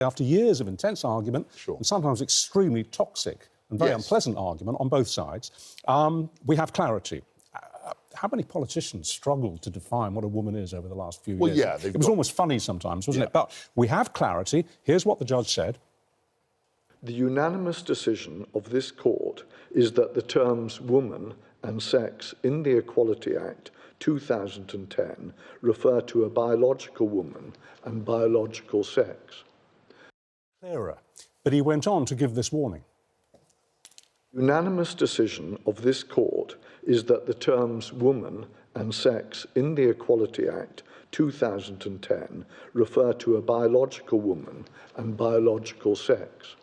After years of intense argument, and sometimes extremely toxic and very unpleasant argument on both sides, we have clarity. How many politicians struggled to define what a woman is over the last few years? Yeah, it was almost funny sometimes, wasn't it? But we have clarity. Here's what the judge said. The unanimous decision of this court is that the terms woman and sex in the Equality Act 2010 refer to a biological woman and biological sex. Clearer. But he went on to give this warning. Unanimous decision of this court is that the terms woman and sex in the Equality Act 2010 refer to a biological woman and biological sex.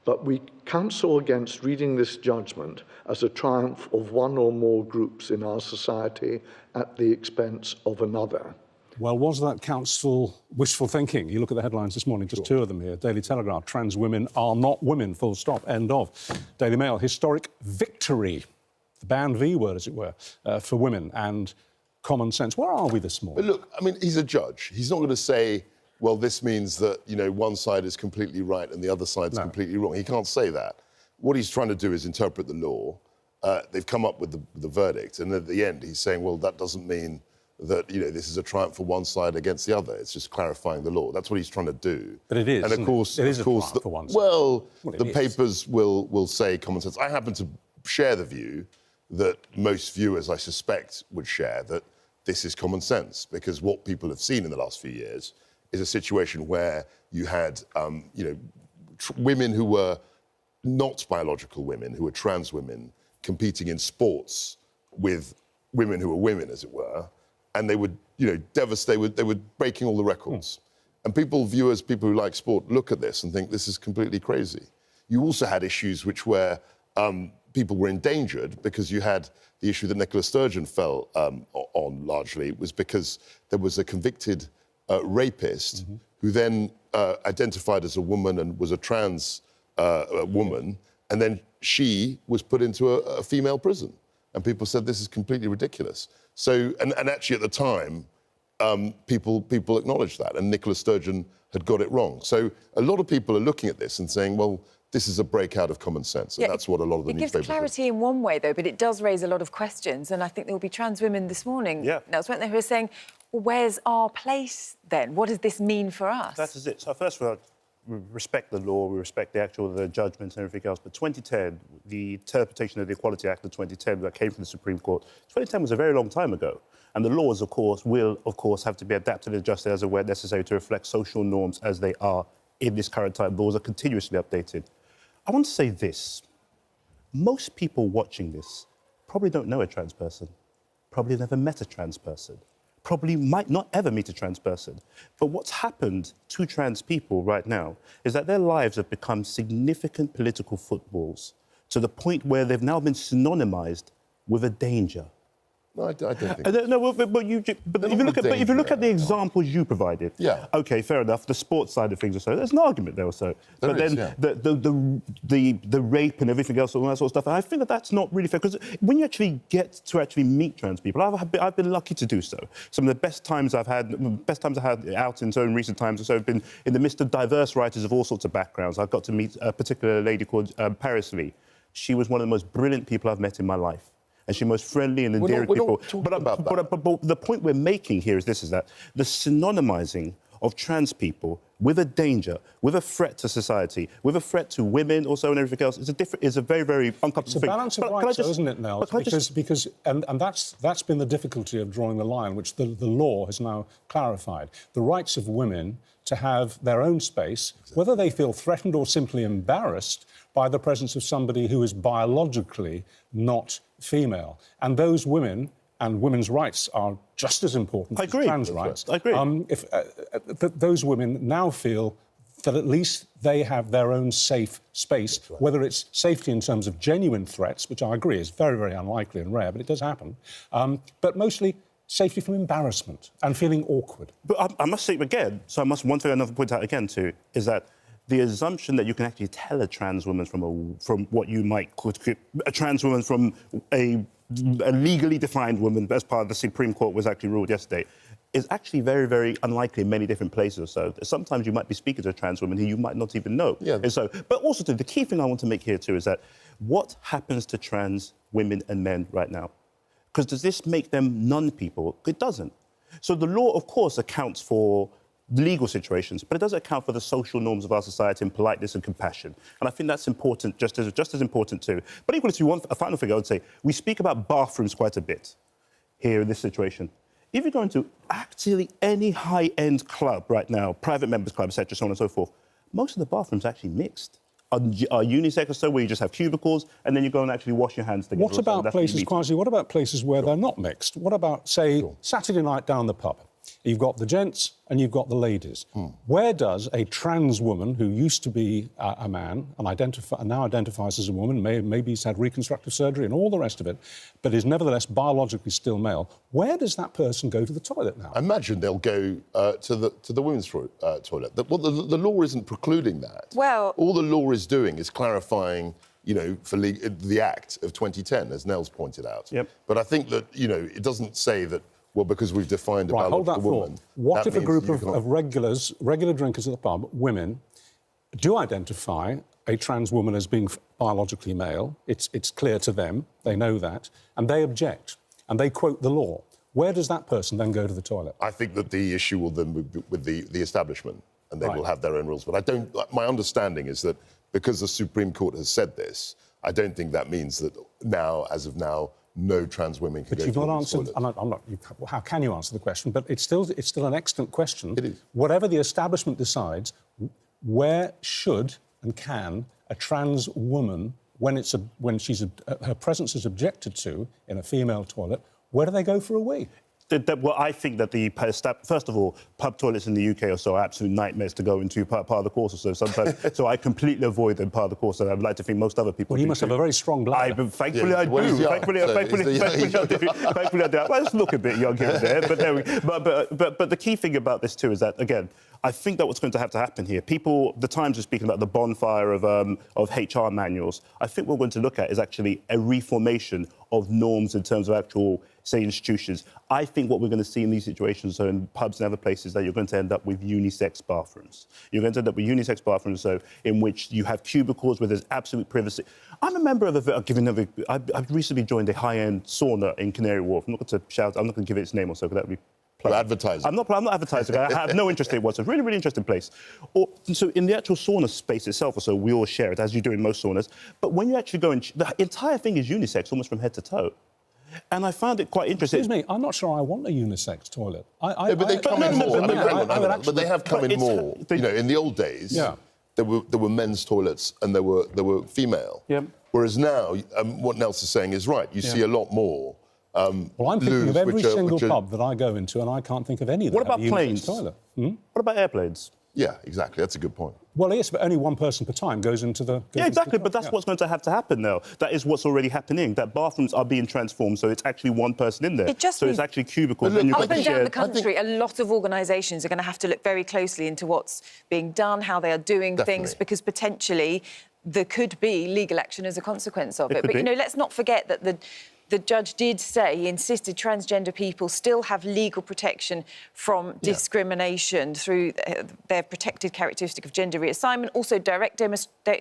But we counsel against reading this judgment as a triumph of one or more groups in our society at the expense of another. Well, was that counsel wishful thinking? You look at the headlines this morning, just two of them here. Daily Telegraph, trans women are not women, full stop, end of. Daily Mail, historic victory, the banned V word, as it were, for women and common sense. Where are we this morning? But look, I mean, he's a judge. He's not going to say, well, this means that, you know, one side is completely right and the other side's completely wrong. He can't say that. What he's trying to do is interpret the law. They've come up with the verdict, and at the end he's saying, well, that doesn't mean that, you know, this is a triumph for one side against the other. It's just clarifying the law. That's what he's trying to do. But it is, and of course, it is a triumph for one side. Well, the papers will say common sense. I happen to share the view that most viewers, I suspect, would share, that this is common sense, because what people have seen in the last few years is a situation where you had, you know, women who were not biological women, who were trans women, competing in sports with women who were women, as it were, and they would, you know, devastate. They were breaking all the records. And viewers, people who like sport, look at this and think this is completely crazy. You also had issues which were people were endangered, because you had the issue that Nicola Sturgeon fell on largely, was because there was a convicted rapist who then identified as a woman and was a trans woman, and then she was put into a female prison. And people said this is completely ridiculous. So, and actually at the time, people acknowledged that, and Nicola Sturgeon had got it wrong. So a lot of people are looking at this and saying, well, this is a breakout of common sense, and that's what a lot of the newspapers do. It gives clarity in one way, though, but it does raise a lot of questions, and I think there will be trans women this morning, Nels, weren't there, who are saying, well, where's our place then? What does this mean for us? That is it. So first of all, we respect the law, we respect the judgment and everything else, but 2010, the interpretation of the Equality Act of 2010 that came from the Supreme Court, 2010 was a very long time ago. And the laws, of course, will, of course, have to be adapted and adjusted as and where necessary to reflect social norms as they are in this current time. Laws are continuously updated. I want to say this. Most people watching this probably don't know a trans person, probably never met a trans person, probably might not ever meet a trans person. But what's happened to trans people right now is that their lives have become significant political footballs, to the point where they've now been synonymized with a danger. No, I don't think. No, but if you look at the examples you provided, OK, fair enough. The sports side of things or so, there's an argument there or so. But then the rape and everything else, all that sort of stuff. And I think that that's not really fair, because when you actually get to meet trans people, I've been lucky to do so. Some of the best times I've had out in recent times or so have been in the midst of diverse writers of all sorts of backgrounds. I've got to meet a particular lady called Paris Lee. She was one of the most brilliant people I've met in my life. And she's the most friendly and endearing people. But the point we're making here is that the synonymizing of trans people with a danger, with a threat to society, with a threat to women also and everything else, is a very, very uncomfortable thing. It's a balance of rights, isn't it, Nels? Because that's been the difficulty of drawing the line, which the law has now clarified. The rights of women to have their own space, whether they feel threatened or simply embarrassed by the presence of somebody who is biologically not female. And those women and women's rights are just as important as trans rights. I agree. Those women now feel that at least they have their own safe space, whether it's safety in terms of genuine threats, which I agree is very, very unlikely and rare, but it does happen, but mostly safety from embarrassment and feeling awkward. But I must say again, one thing I never point out again too, is that the assumption that you can actually tell a trans woman from what you might call a trans woman from a legally defined woman, as part of the Supreme Court was actually ruled yesterday, is actually very, very unlikely in many different places or so. Sometimes you might be speaking to a trans woman who you might not even know. Yeah. And so, but also, the key thing I want to make here, too, is that what happens to trans women and men right now? Because does this make them non-people? It doesn't. So the law, of course, accounts for legal situations, but it doesn't account for the social norms of our society and politeness and compassion. And I think that's important, just as important too. But equally to a final figure, I would say, we speak about bathrooms quite a bit here in this situation. If you go into actually any high-end club right now, private members club, etc., so on and so forth, most of the bathrooms are actually mixed. Are unisex or so, where you just have cubicles and then you go and actually wash your hands together. What about places, Kwasi, what about places where they're not mixed? What about, say, Saturday night down the pub? You've got the gents and you've got the ladies. Where does a trans woman who used to be a man and now identifies as a woman, maybe he's had reconstructive surgery and all the rest of it, but is nevertheless biologically still male, where does that person go to the toilet now? I imagine they'll go to the women's toilet. The law isn't precluding that. Well, all the law is doing is clarifying, you know, for the Act of 2010, as Nels pointed out. Yep. But I think that, you know, it doesn't say that, well, because we've defined a biological woman. What if a group of regular drinkers at the pub, women, do identify a trans woman as being biologically male? It's clear to them, they know that, and they object, and they quote the law. Where does that person then go to the toilet? I think that the issue will then be with the establishment, and they will have their own rules. But my understanding is that because the Supreme Court has said this, I don't think that means that now, as of now, no trans women can go to the toilet. But you've not answered. How can you answer the question? But it's still an excellent question. It is. Whatever the establishment decides, where should and can a trans woman, when her presence is objected to in a female toilet, where do they go for a wee? Well, I think that first of all, pub toilets in the UK or so are absolute nightmares to go into part of the course or so sometimes. So I completely avoid them part of the course, and I'd like to think most other people. Well, you must have a very strong bladder. Thankfully, I do. Thankfully, I do. Well, let's look a bit young here and there. But the key thing about this too is that, again, I think that what's going to have to happen here, the Times are speaking about the bonfire of HR manuals. I think what we're going to look at is actually a reformation of norms in terms of actual, say, institutions. I think what we're going to see in these situations, so in pubs and other places, that you're going to end up with unisex bathrooms. You're going to end up with unisex bathrooms, so in which you have cubicles where there's absolute privacy. I'm a member of I've recently joined a high-end sauna in Canary Wharf. I'm not going to give it its name or so, because that would be advertising. I'm not advertising. I have no interest in it whatsoever. Really, really interesting place. So in the actual sauna space itself, or so, we all share it, as you do in most saunas. But when you actually go in, the entire thing is unisex, almost from head to toe. And I found it quite interesting. Excuse me, I'm not sure I want a unisex toilet. But they come in more. But they have come in more. You know, in the old days, there were men's toilets and there were female. Yep. Whereas now, what Nels is saying is right. You see a lot more. Well, I'm thinking of every single pub that I go into, and I can't think of any that have a unisex toilet. What about airplanes? Yeah, exactly. That's a good point. Well, yes, but only one person per time goes into the... exactly, but that's what's going to have to happen now. That is what's already happening, that bathrooms are being transformed, so it's actually one person in there. It's actually cubicles. Up and down the country, a lot of organisations are going to have to look very closely into what's being done, how they are doing things, because potentially there could be legal action as a consequence of it. But, you know, let's not forget that the judge did say, he insisted transgender people still have legal protection from discrimination through their protected characteristic of gender reassignment, also direct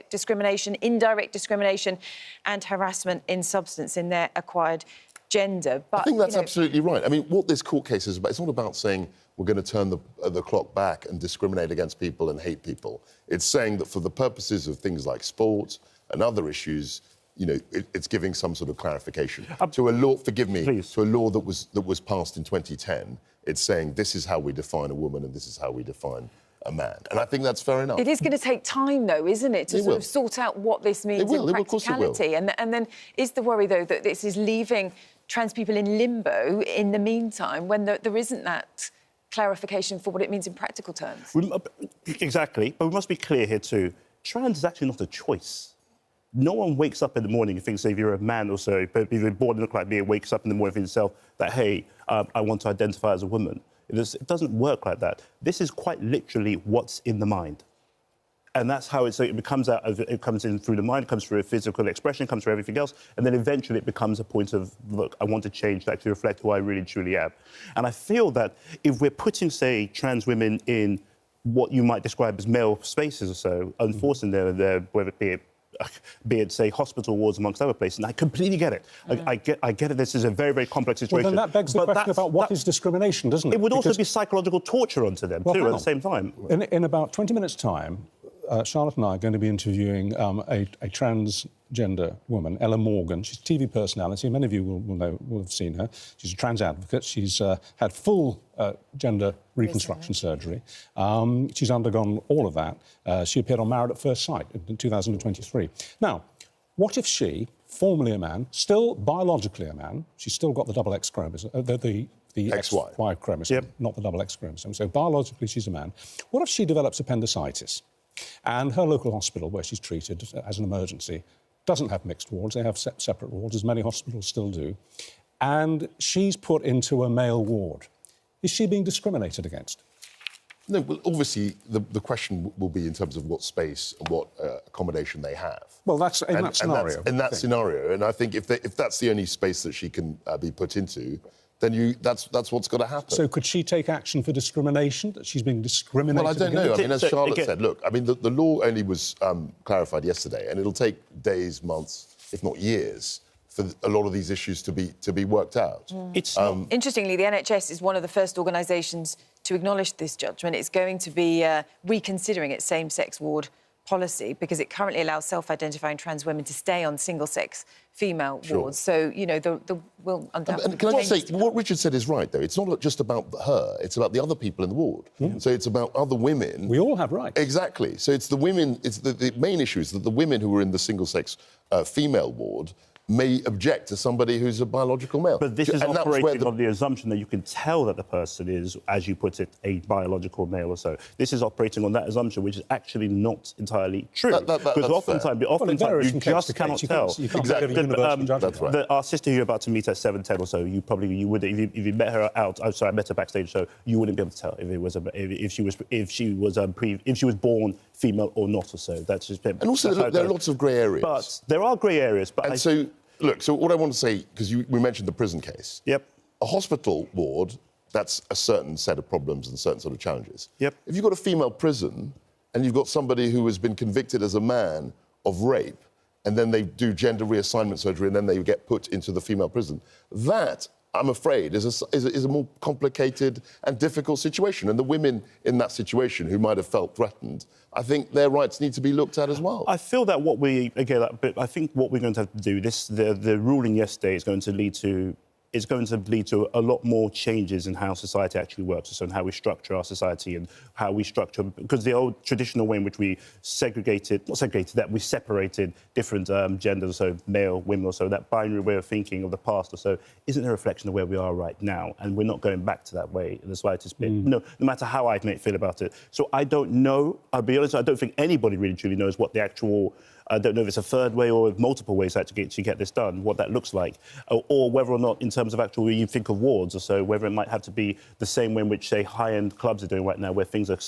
discrimination, indirect discrimination and harassment in substance in their acquired gender. But, I think that's absolutely right. I mean, what this court case is about, it's not about saying we're going to turn the clock back and discriminate against people and hate people. It's saying that for the purposes of things like sport and other issues, you know, it's giving some sort of clarification to a law. Forgive me. Please. To a law that was passed in 2010. It's saying this is how we define a woman and this is how we define a man. And I think that's fair enough. It is going to take time, though, isn't it, to sort of sort out what this means in practicality. And then is the worry, though, that this is leaving trans people in limbo in the meantime when there isn't that clarification for what it means in practical terms? Exactly. But we must be clear here, too. Trans is actually not a choice. No one wakes up in the morning and thinks, say, if you're a man or so, but if you're born and look like me, and wakes up in the morning for himself that, hey, I want to identify as a woman. It doesn't work like that. This is quite literally what's in the mind. And that's how it comes out. It comes in through the mind, comes through a physical expression, comes through everything else, and then eventually it becomes a point of, look, I want to change to actually reflect who I really truly am. And I feel that if we're putting, say, trans women in what you might describe as male spaces or so, enforcing their whether be it, say, hospital wards amongst other places. And I completely get it. I get it. This is a very, very complex situation. Well, then that begs the question about what is discrimination, doesn't it? It would also be psychological torture onto them, too, at the same time. In about 20 minutes' time, Charlotte and I are going to be interviewing a transgender woman, Ella Morgan. She's a TV personality. Many of you will have seen her. She's a trans advocate. She's had full gender reconstruction surgery. She's undergone all of that. She appeared on Married at First Sight in 2023. Now, what if she, formerly a man, still biologically a man, she's still got the double X chromosome, the XY chromosome, not the double X chromosome, so biologically she's a man. What if she develops appendicitis? And her local hospital, where she's treated as an emergency, doesn't have mixed wards. They have separate wards, as many hospitals still do. And she's put into a male ward. Is she being discriminated against? No, well, obviously, the question will be in terms of what space and what accommodation they have. Well, that's in that scenario. In that scenario. And I think if that's the only space that she can be put into, then that's what's got to happen. So could she take action for discrimination, that she's being discriminated against? Well, I don't know. I mean, as Charlotte said, look, I mean, the law only was clarified yesterday, and it'll take days, months, if not years, for a lot of these issues to be worked out. It's interestingly, the NHS is one of the first organisations to acknowledge this judgment. It's going to be reconsidering its same-sex ward policy because it currently allows self-identifying trans women to stay on single-sex female wards. So, you know, will undoubtedly... And can I just say, what Richard said is right, though. It's not just about her, it's about the other people in the ward. So it's about other women. We all have rights. Exactly. So it's the women... It's the main issue is that the women who are in the single-sex female ward may object to somebody who's a biological male. But this is operating on the assumption that you can tell that the person is, as you put it, a biological male or so. This is operating on that assumption, which is actually not entirely true. Because oftentimes you just cannot tell. That's right. Our sister who you're about to meet at 7:10 or so, you would, if you met her out. Oh, sorry, I met her backstage, so you wouldn't be able to tell if she was born female or not or so. That's just. And also, there are lots of grey areas. But there are grey areas. But Look, so what I want to say, because we mentioned the prison case. Yep. A hospital ward, that's a certain set of problems and a certain sort of challenges. Yep. If you've got a female prison and you've got somebody who has been convicted as a man of rape, and then they do gender reassignment surgery and then they get put into the female prison, that, I'm afraid, is a more complicated and difficult situation. And the women in that situation who might have felt threatened, I think their rights need to be looked at as well. I feel that but I think what we're going to have to do, the ruling yesterday is going to lead to a lot more changes in how society actually works, so in how we structure our society and how we structure... Because the old traditional way in which we separated different genders, so male, women or so, that binary way of thinking of the past or so, isn't a reflection of where we are right now. And we're not going back to that way in the slightest bit, no matter how I may feel about it. So I don't know. I'll be honest, I don't think anybody really truly knows what the actual... I don't know if it's a third way or multiple ways to get this done, what that looks like, or whether or not, in terms of actual, you think of wards or so, whether it might have to be the same way in which, say, high-end clubs are doing right now, where things are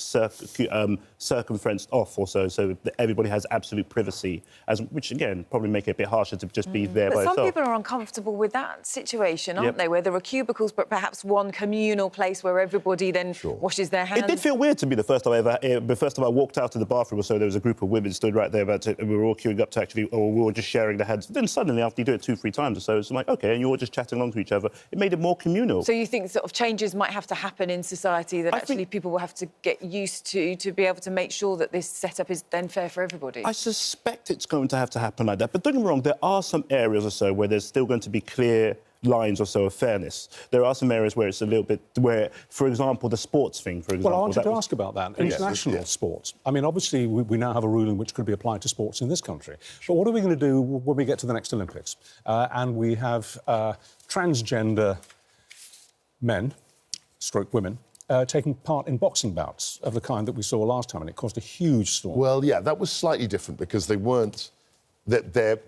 circumferenced off or so that everybody has absolute privacy, which, again, probably make it a bit harsher to just be there by yourself. But some people are uncomfortable with that situation, aren't they, where there are cubicles, but perhaps one communal place where everybody then washes their hands. It did feel weird to me the first time I walked out to the bathroom or so, there was a group of women stood right there we were all queuing up to actually, or we were just sharing their hands. Then suddenly, after you do it 2-3 times or so, it's like, OK, and you're all just chatting along to each other. It made it more communal. So you think sort of changes might have to happen in society that people will have to get used to be able to make sure that this setup is then fair for everybody? I suspect it's going to have to happen like that. But don't get me wrong, there are some areas or so where there's still going to be clear lines or so of fairness. There are some areas where it's a little bit... where, for example, the sports thing, for example... Well, I wanted to ask about that. International sports. I mean, obviously, we now have a ruling which could be applied to sports in this country. But what are we going to do when we get to the next Olympics? And we have transgender men, stroke women, taking part in boxing bouts of the kind that we saw last time, and it caused a huge storm. Well, yeah, that was slightly different because they weren't... Their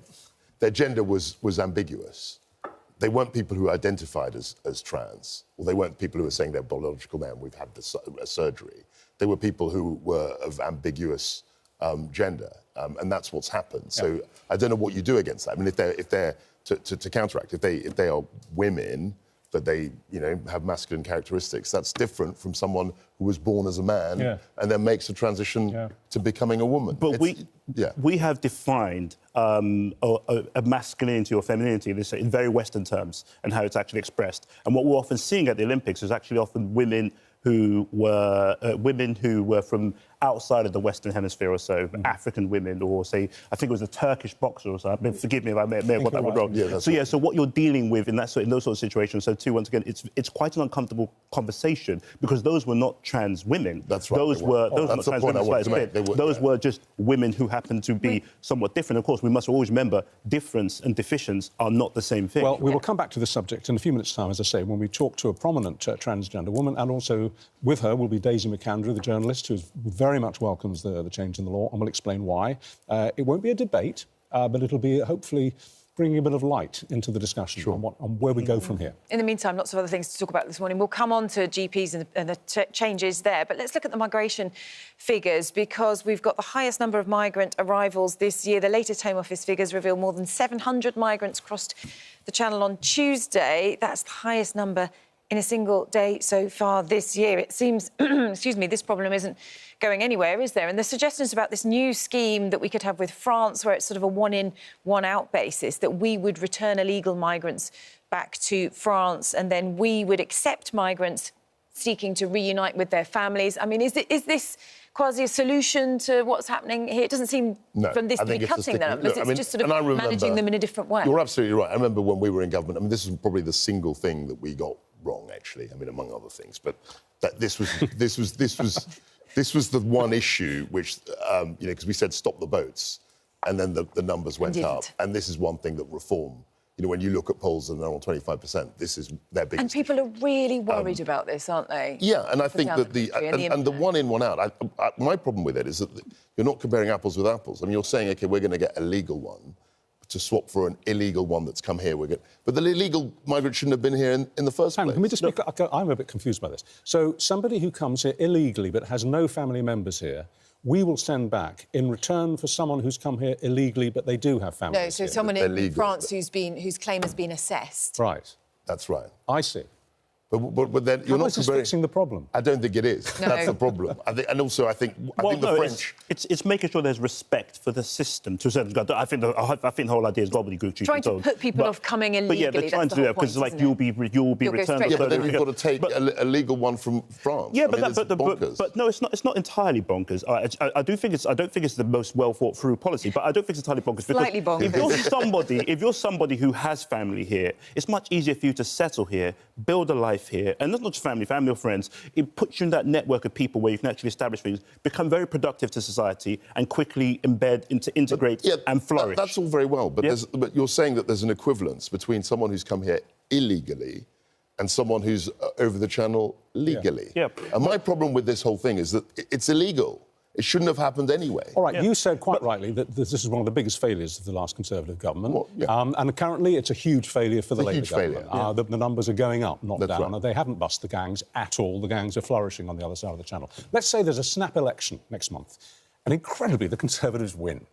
gender was ambiguous. They weren't people who identified as trans, or they weren't people who were saying they're biological men, we've had a surgery. They were people who were of ambiguous gender, and that's what's happened. So I don't know what you do against that. I mean, if they're to counteract, if they are women, but they, have masculine characteristics, that's different from someone who was born as a man and then makes a transition to becoming a woman. But we have defined a masculinity or femininity in very Western terms and how it's actually expressed. And what we're often seeing at the Olympics is actually often women who were from outside of the Western Hemisphere or so, African women, or say, I think it was a Turkish boxer or something. Forgive me if I may have got that one wrong. Yeah, so what you're dealing with in those sort of situations, so too, once again, it's quite an uncomfortable conversation because those were not trans women. That's right. Those were not trans women. Those were just women who happened to be somewhat different. Of course, we must always remember difference and deficience are not the same thing. Well, we will come back to this subject in a few minutes' time, as I say, when we talk to a prominent transgender woman, and also with her will be Daisy McAndrew, the journalist, who very much welcomes the change in the law, and will explain why. It won't be a debate, but it'll be hopefully bringing a bit of light into the discussion on where we go from here. In the meantime, lots of other things to talk about this morning. We'll come on to GPs and the changes there, but let's look at the migration figures because we've got the highest number of migrant arrivals this year. The latest Home Office figures reveal more than 700 migrants crossed the Channel on Tuesday. That's the highest number in a single day so far this year. It seems, excuse me, this problem isn't going anywhere, is there? And the suggestions about this new scheme that we could have with France, where it's sort of a one-in, one-out basis, that we would return illegal migrants back to France and then we would accept migrants seeking to reunite with their families. I mean, is this quasi a solution to what's happening here? It doesn't seem from this to be cutting them up, but it's just sort of managing them in a different way. You're absolutely right. I remember when we were in government, I mean, this is probably the single thing that we got wrong, actually. I mean, among other things, but that this was the one issue which, because we said stop the boats, and then the numbers went up. And this is one thing that reform. When you look at polls and they're on 25%, this is their biggest. And people are really worried about this, aren't they? Yeah, and I think that the one in, one out. My problem with it is that you're not comparing apples with apples. I mean, you're saying, OK, we're going to get a legal one to swap for an illegal one that's come here. But the illegal migrant shouldn't have been here in the first place. Can we just I'm a bit confused by this. So somebody who comes here illegally but has no family members here, we will send back in return for someone who's come here illegally but they do have families. No, so here. someone in France whose claim has been assessed. Right. That's right. I see. But then you're not fixing the problem. I don't think it is. No. That's the problem. I think the French. It's making sure there's respect for the system to a certain extent. I think the whole idea is gobbledygook. Trying to put people off coming illegally. But yeah, they're trying to do that because like you'll be returned. Yeah, but then you've got to take a legal one from France. Yeah, but no, it's not entirely bonkers. I don't think it's the most well thought through policy, but I don't think it's entirely bonkers. Slightly bonkers. If you're somebody who has family here, it's much easier for you to settle here, build a life here, and that's not just family or friends. It puts you in that network of people where you can actually establish things, become very productive to society, and quickly integrate and flourish. That's all very well, but you're saying that there's an equivalence between someone who's come here illegally and someone who's over the Channel legally. Yeah. And my problem with this whole thing is that it's illegal. It shouldn't have happened anyway. All right, you said quite rightly that this is one of the biggest failures of the last Conservative government. And currently it's a huge failure for the Labour government. The numbers are going up, not down. Right. They haven't bust the gangs at all. The gangs are flourishing on the other side of the Channel. Let's say there's a snap election next month. And incredibly, the Conservatives win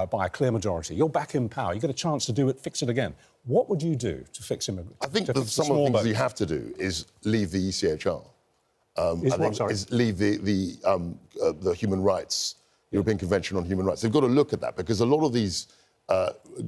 by a clear majority. You're back in power. You get a chance to do it, fix it again. What would you do to fix immigrants? I think that some of the things you have to do is leave the ECHR. Is leave the human rights, European Convention on Human Rights. They've got to look at that because a lot of these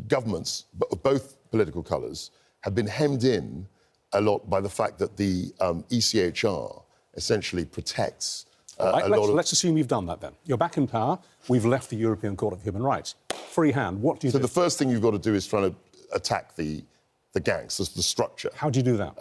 governments, both political colours, have been hemmed in a lot by the fact that the ECHR essentially protects let's assume you've done that then. You're back in power. We've left the European Court of Human Rights. Free hand. What do you do? So the first thing you've got to do is try to attack the gangs, the structure. How do you do that?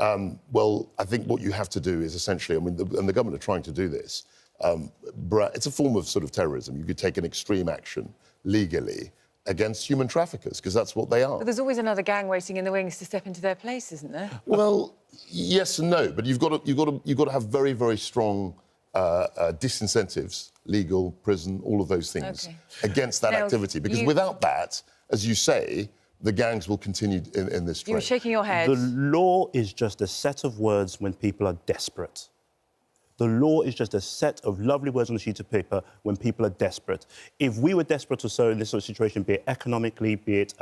Well, I think what you have to do is essentially, and the government are trying to do this, it's a form of sort of terrorism. You could take an extreme action legally against human traffickers, because that's what they are. But there's always another gang waiting in the wings to step into their place, isn't there? Well, yes and no, but you've got to have very, very strong disincentives, legal, prison, all of those things against that activity, because without that, as you say, the gangs will continue in this trend. You were shaking your head. The law is just a set of words when people are desperate. The law is just a set of lovely words on a sheet of paper when people are desperate. If we were desperate or so in this sort of situation, be it economically, be it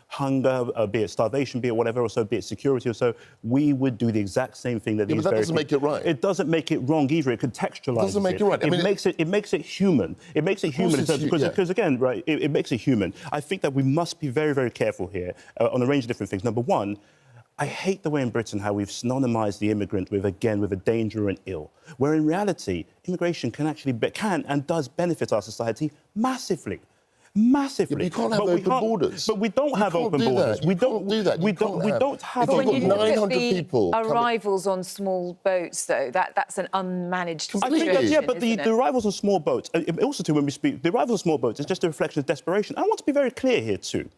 hunger, be it starvation, be it whatever, or so, be it security or so, we would do the exact same thing that these but that doesn't make it right. It doesn't make it wrong either. It contextualises it. Doesn't make it right. It makes it human. It makes it human because again, right, it makes it human. I think that we must be very, very careful here on a range of different things. Number one, I hate the way in Britain how we've synonymised the immigrant with a danger and ill, where in reality, immigration can actually and does benefit our society massively. Massively. Yeah, but you can't have open borders. But we don't have open borders. We don't do that. We don't have open borders. When you look at the arrivals on small boats, though, that's an unmanaged situation. I think that, but the arrivals on small boats, also too, when we speak, the arrivals on small boats is just a reflection of desperation. I want to be very clear here too.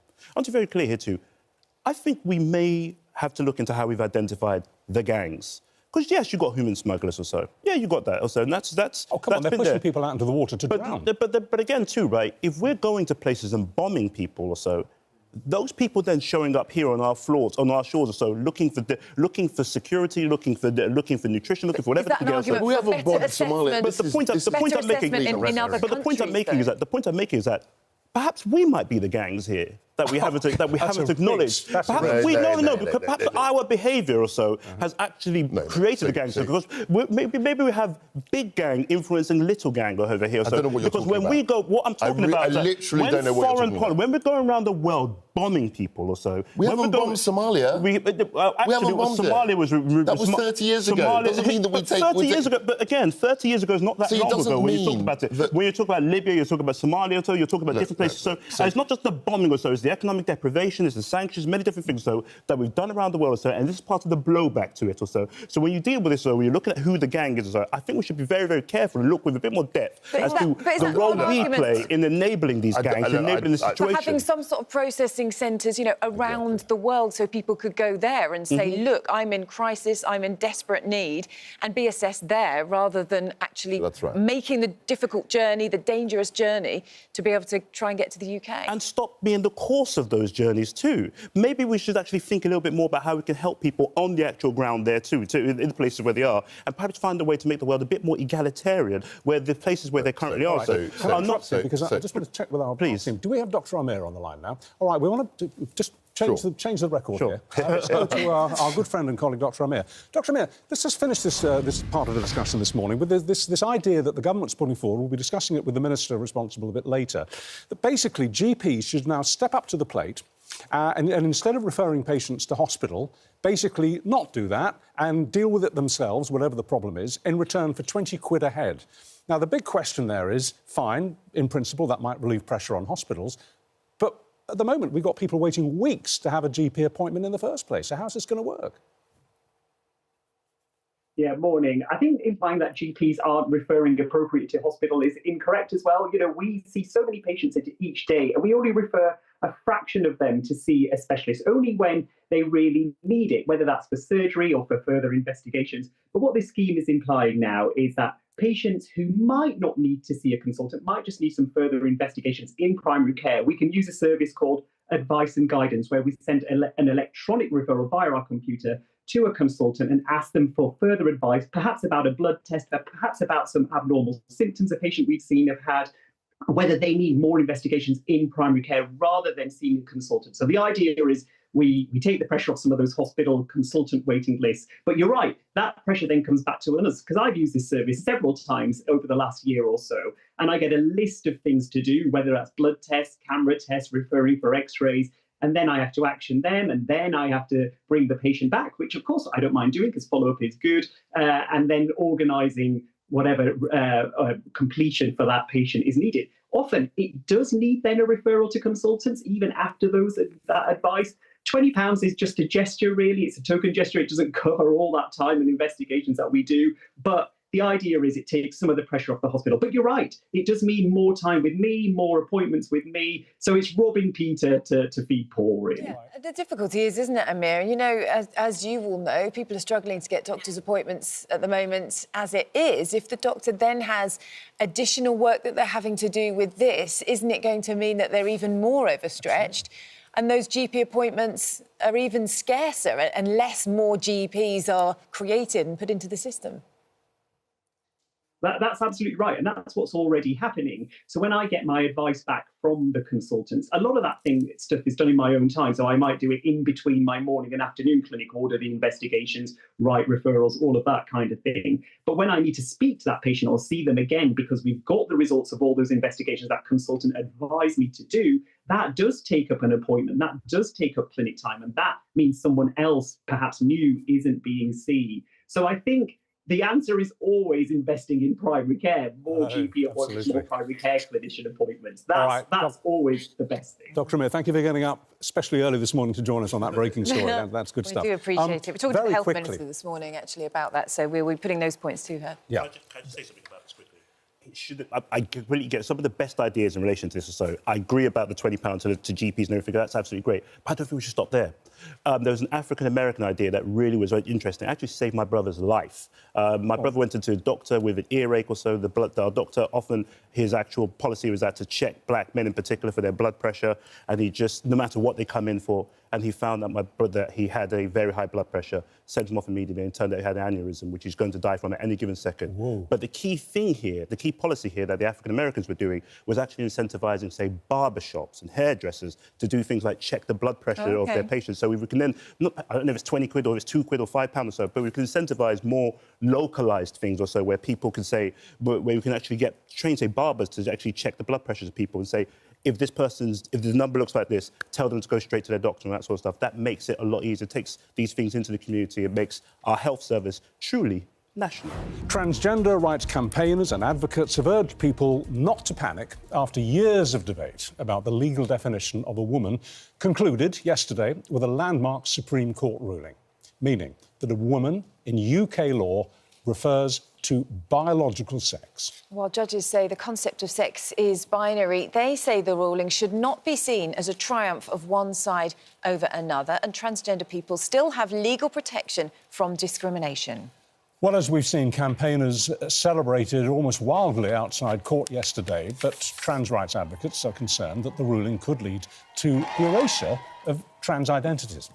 I think we may have to look into how we've identified the gangs. Because, yes, you've got human smugglers or so. Yeah, you got that also, and that's... Oh, come on, they're pushing people out into the water to drown. But again, too, right, if we're going to places and bombing people or so, those people then showing up here on our floors, on our shores or so, looking for security, looking for nutrition, looking for whatever. We haven't bombed Somalia. But the point I'm making is that perhaps we might be the gangs here that we haven't acknowledged. Perhaps our behaviour or so has actually created a gang. Because maybe we have big gang influencing little gang over here. I don't know what you're talking about. Because when we go, what I'm talking about is literally don't know what you're talking about. When we're going around the world bombing people or so... We haven't bombed Somalia. We haven't bombed Somalia was... That was 30 years ago. It doesn't mean that we take... 30 years ago, but again, 30 years ago is not that long ago when you talk about it. When you talk about Libya, you're talking about Somalia, so you're talking about different places. So it's not just the bombing or so, it's the economic deprivation, it's the sanctions, many different things so that we've done around the world or so, and this is part of the blowback to it or so. So when you deal with this, so when you're looking at who the gang is or so, I think we should be very, very careful and look with a bit more depth as to the role we play in enabling these gangs, enabling the situation. For having some sort of processing centres, you know, around the world so people could go there and say, look, I'm in crisis, I'm in desperate need, and be assessed there rather than actually making the difficult journey, the dangerous journey, to be able to try and get to the UK. And stop being the course of those journeys too. Maybe we should actually think a little bit more about how we can help people on the actual ground there too in the places where they are, and perhaps find a way to make the world a bit more egalitarian, where the places where they currently are are not... Because I just want to check with our team. Do we have Dr. Amir on the line now? All right, we want to just change the record here. Let's go to our good friend and colleague, Dr. Amir. Dr. Amir, let's just finish this part of the discussion this morning with this idea that the government's putting forward. We'll be discussing it with the minister responsible a bit later. That basically GPs should now step up to the plate and instead of referring patients to hospital, basically not do that and deal with it themselves, whatever the problem is, in return for 20 quid a head. Now, the big question there is, fine, in principle, that might relieve pressure on hospitals, but at the moment, we've got people waiting weeks to have a GP appointment in the first place. So how's this going to work? Yeah, morning. I think implying that GPs aren't referring appropriately to hospital is incorrect as well. You know, we see so many patients each day, and we only refer a fraction of them to see a specialist, only when they really need it, whether that's for surgery or for further investigations. But what this scheme is implying now is that patients who might not need to see a consultant, might just need some further investigations in primary care, we can use a service called Advice and Guidance, where we send an electronic referral via our computer to a consultant and ask them for further advice, perhaps about a blood test, perhaps about some abnormal symptoms a patient we've seen have had, whether they need more investigations in primary care rather than seeing a consultant. So the idea is we take the pressure off some of those hospital consultant waiting lists. But you're right, that pressure then comes back to us, because I've used this service several times over the last year or so, and I get a list of things to do, whether that's blood tests, camera tests, referring for x-rays, and then I have to action them, and then I have to bring the patient back, which of course I don't mind doing because follow-up is good, and then organising whatever completion for that patient is needed. Often it does need then a referral to consultants, even after that advice. £20 is just a gesture, really. It's a token gesture. It doesn't cover all that time and investigations that we do. But the idea is it takes some of the pressure off the hospital. But you're right. It does mean more time with me, more appointments with me. So it's robbing Peter to feed Paul, really. Yeah. The difficulty is, isn't it, Amir? You know, as you all know, people are struggling to get doctors' appointments at the moment as it is. If the doctor then has additional work that they're having to do with this, isn't it going to mean that they're even more overstretched? And those GP appointments are even scarcer unless more GPs are created and put into the system. That's absolutely right. And that's what's already happening. So when I get my advice back from the consultants, a lot of that stuff is done in my own time. So I might do it in between my morning and afternoon clinic, order the investigations, write referrals, all of that kind of thing. But when I need to speak to that patient or see them again, because we've got the results of all those investigations that consultant advised me to do, that does take up an appointment. That does take up clinic time. And that means someone else, perhaps new, isn't being seen. So I think the answer is always investing in primary care, more GP appointments, more primary care clinician appointments. That's always the best thing. Dr. Amir, thank you for getting up, especially early this morning, to join us on that breaking story. That's good stuff. We do appreciate it. We're talking to the Health Minister this morning, actually, about that, so we'll be putting those points to her. Yeah. Can I just say something about this quickly? I completely get some of the best ideas in relation to this or so. I agree about the £20 to GPs and everything. That's absolutely great. But I don't think we should stop there. There was an African-American idea that really was very interesting. It actually saved my brother's life. My brother went into a doctor with an earache or so. Our doctor, often his actual policy was that to check black men in particular for their blood pressure. And he just, no matter what they come in for, and he found that my brother, he had a very high blood pressure, sent him off immediately, and turned out he had an aneurysm, which he's going to die from at any given second. Whoa. But the key thing here, the key policy here that the African-Americans were doing was actually incentivising, say, barbershops and hairdressers to do things like check the blood pressure of their patients. So we can then, I don't know if it's 20 quid or if it's 2 quid or £5 or so, but we can incentivise more localised things or so where people can say, where we can actually get trained, say, barbers to actually check the blood pressures of people and say, if the number looks like this, tell them to go straight to their doctor and that sort of stuff. That makes it a lot easier. It takes these things into the community. It makes our health service truly national. Transgender rights campaigners and advocates have urged people not to panic after years of debate about the legal definition of a woman concluded yesterday with a landmark Supreme Court ruling, meaning that a woman in UK law refers to biological sex. While judges say the concept of sex is binary, they say the ruling should not be seen as a triumph of one side over another, and transgender people still have legal protection from discrimination. Well, as we've seen, campaigners celebrated almost wildly outside court yesterday, but trans rights advocates are concerned that the ruling could lead to the erasure of trans identities.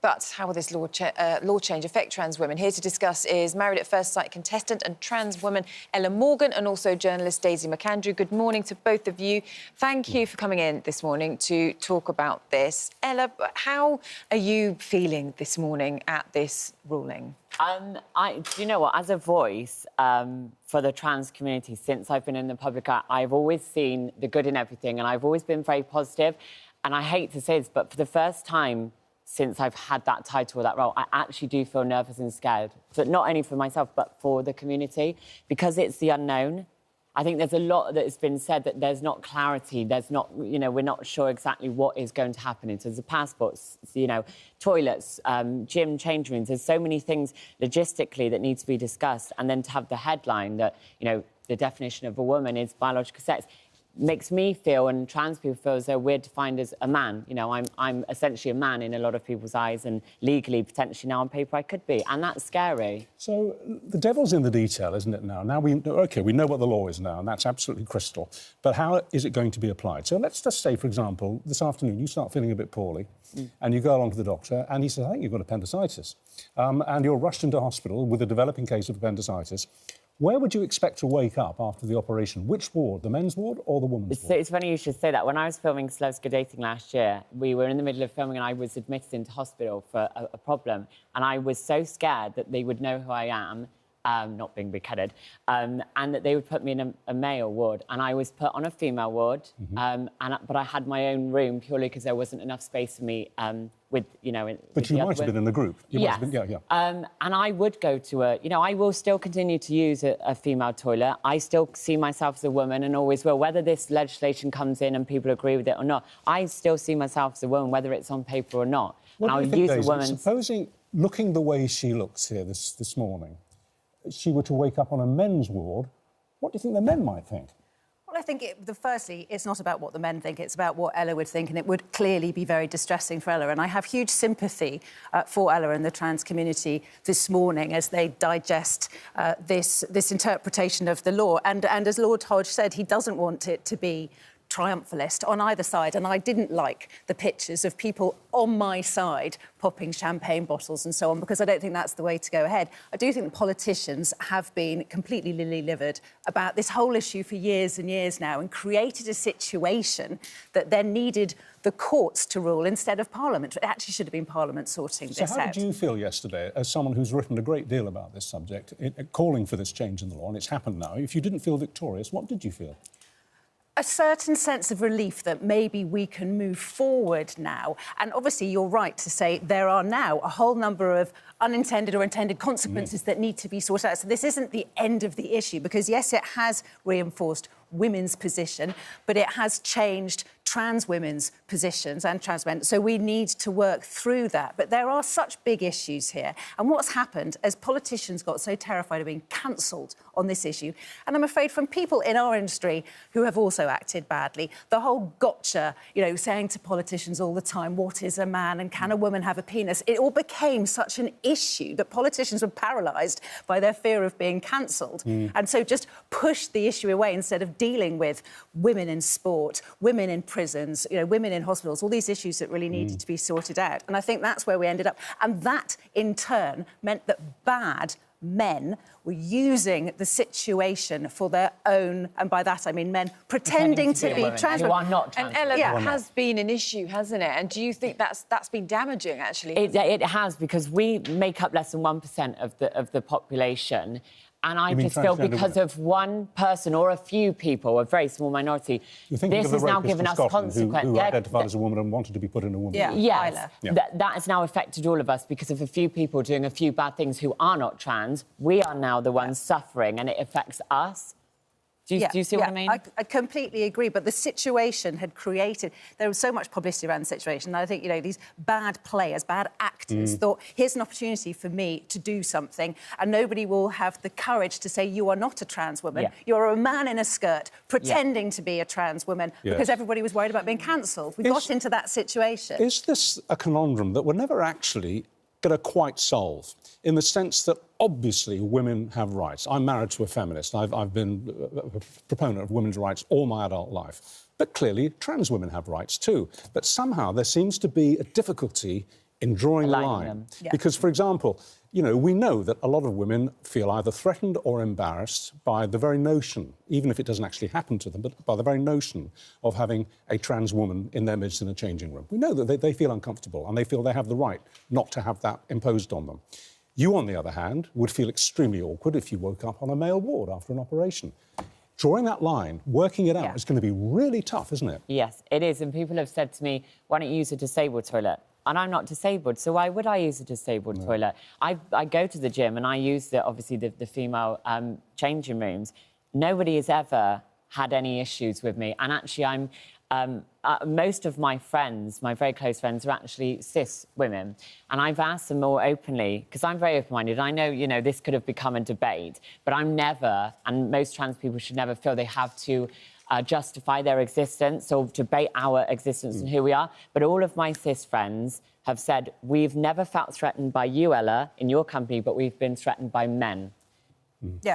But how will this law change affect trans women? Here to discuss is Married at First Sight contestant and trans woman Ella Morgan, and also journalist Daisy McAndrew. Good morning to both of you. Thank you for coming in this morning to talk about this. Ella, how are you feeling this morning at this ruling? Do you know what? As a voice for the trans community, since I've been in the public eye, I've always seen the good in everything, and I've always been very positive. And I hate to say this, but for the first time since I've had that title or that role, I actually do feel nervous and scared. But not only for myself, but for the community, because it's the unknown. I think there's a lot that has been said that there's not clarity, there's not, you know, we're not sure exactly what is going to happen in terms of passports, you know, toilets, gym change rooms. There's so many things logistically that need to be discussed. And then to have the headline that, you know, the definition of a woman is biological sex, makes me feel, and trans people feel, as though we're defined as a man. You know, I'm essentially a man in a lot of people's eyes, and legally, potentially now on paper, I could be, and that's scary. So the devil's in the detail, isn't it, now? Now we know what the law is now, and that's absolutely crystal. But how is it going to be applied? So let's just say, for example, this afternoon you start feeling a bit poorly, and you go along to the doctor, and he says, I think you've got appendicitis. And you're rushed into hospital with a developing case of appendicitis. Where would you expect to wake up after the operation? Which ward, the men's ward or the women's ward? It's funny you should say that. When I was filming Celebs Go Dating last year, we were in the middle of filming and I was admitted into hospital for a problem. And I was so scared that they would know who I am, not being beheaded, and that they would put me in a male ward. And I was put on a female ward, but I had my own room purely because there wasn't enough space for me with, you know... But you might have been in a group. Yeah. And I would go to I will still continue to use a female toilet. I still see myself as a woman and always will. Whether this legislation comes in and people agree with it or not, I still see myself as a woman, whether it's on paper or not. What and do I'll you think, use Daisy, a woman's... Supposing, looking the way she looks here this morning, she were to wake up on a men's ward, what do you think the men might think? Well, I think, firstly, it's not about what the men think, it's about what Ella would think, and it would clearly be very distressing for Ella. And I have huge sympathy for Ella and the trans community this morning as they digest this interpretation of the law. And as Lord Hodge said, he doesn't want it to be triumphalist on either side, and I didn't like the pictures of people on my side popping champagne bottles and so on, because I don't think that's the way to go ahead. I do think politicians have been completely lily-livered about this whole issue for years and years now, and created a situation that then needed the courts to rule instead of Parliament. It actually should have been Parliament sorting this out. So how did you feel yesterday, as someone who's written a great deal about this subject, calling for this change in the law, and it's happened now? If you didn't feel victorious, what did you feel? A certain sense of relief that maybe we can move forward now. And obviously, you're right to say there are now a whole number of unintended or intended consequences that need to be sorted out. So this isn't the end of the issue, because, yes, it has reinforced women's position, but it has changed trans women's positions and trans men. So we need to work through that. But there are such big issues here. And what's happened as politicians got so terrified of being cancelled on this issue, and I'm afraid from people in our industry who have also acted badly, the whole gotcha, you know, saying to politicians all the time, what is a man and can a woman have a penis? It all became such an issue that politicians were paralysed by their fear of being cancelled. And so just pushed the issue away instead of dealing with women in sport, women in prisons, you know, women in hospitals, all these issues that really needed to be sorted out. And I think that's where we ended up. And that, in turn, meant that bad men were using the situation for their own, and by that I mean men pretending to be trans. Who are not trans. And Ella, that has been an issue, hasn't it? And do you think that's been damaging, actually? It has, because we make up less than 1% of the population. And I just feel because of one person or a few people, a very small minority, this has now given us consequences. Who identified as a woman and wanted to be put in a woman. Yes, that has now affected all of us because of a few people doing a few bad things who are not trans. We are now the ones suffering, and it affects us. Do you see what I mean? I completely agree, but the situation had created... There was so much publicity around the situation, and I think, you know, these bad players, bad actors thought, here's an opportunity for me to do something, and nobody will have the courage to say, you are not a trans woman, you're a man in a skirt pretending to be a trans woman, because everybody was worried about being cancelled. We got into that situation. Is this a conundrum that we're never actually going to quite solve, in the sense that obviously women have rights? I'm married to a feminist. I've been a proponent of women's rights all my adult life. But clearly, trans women have rights too. But somehow there seems to be a difficulty in drawing the line. Because, for example, you know, we know that a lot of women feel either threatened or embarrassed by the very notion, even if it doesn't actually happen to them, but by the very notion of having a trans woman in their midst in a changing room. We know that they feel uncomfortable, and they feel they have the right not to have that imposed on them. You, on the other hand, would feel extremely awkward if you woke up on a male ward after an operation. Drawing that line, working it out, is going to be really tough, isn't it? Yes, it is. And people have said to me, why don't you use a disabled toilet? And I'm not disabled, so why would I use a disabled toilet? I go to the gym and I use, obviously, the female changing rooms. Nobody has ever had any issues with me. And actually, most of my friends, my very close friends, are actually cis women. And I've asked them more openly, because I'm very open-minded. I know, you know, this could have become a debate, but I'm never, and most trans people should never feel they have to justify their existence or debate our existence and who we are. But all of my cis friends have said, we've never felt threatened by you, Ella, in your company, but we've been threatened by men.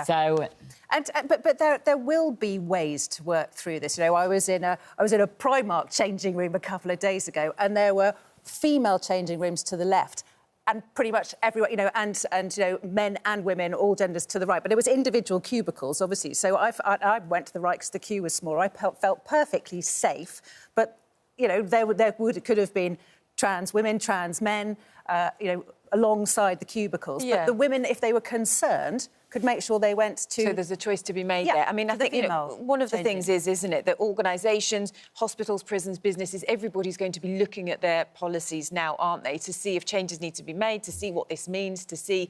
So, but there will be ways to work through this. You know, I was in a Primark changing room a couple of days ago, and there were female changing rooms to the left, and pretty much everyone, you know, and you know, men and women, all genders to the right. But it was individual cubicles, obviously. So I went to the right because the queue was smaller. I felt perfectly safe. But you know, could have been trans women, trans men, you know, alongside the cubicles. But the women, if they were concerned, could make sure they went to... So there's a choice to be made there. I mean, I think, you know, one of the things is, isn't it, that organisations, hospitals, prisons, businesses, everybody's going to be looking at their policies now, aren't they, to see if changes need to be made, to see what this means, to see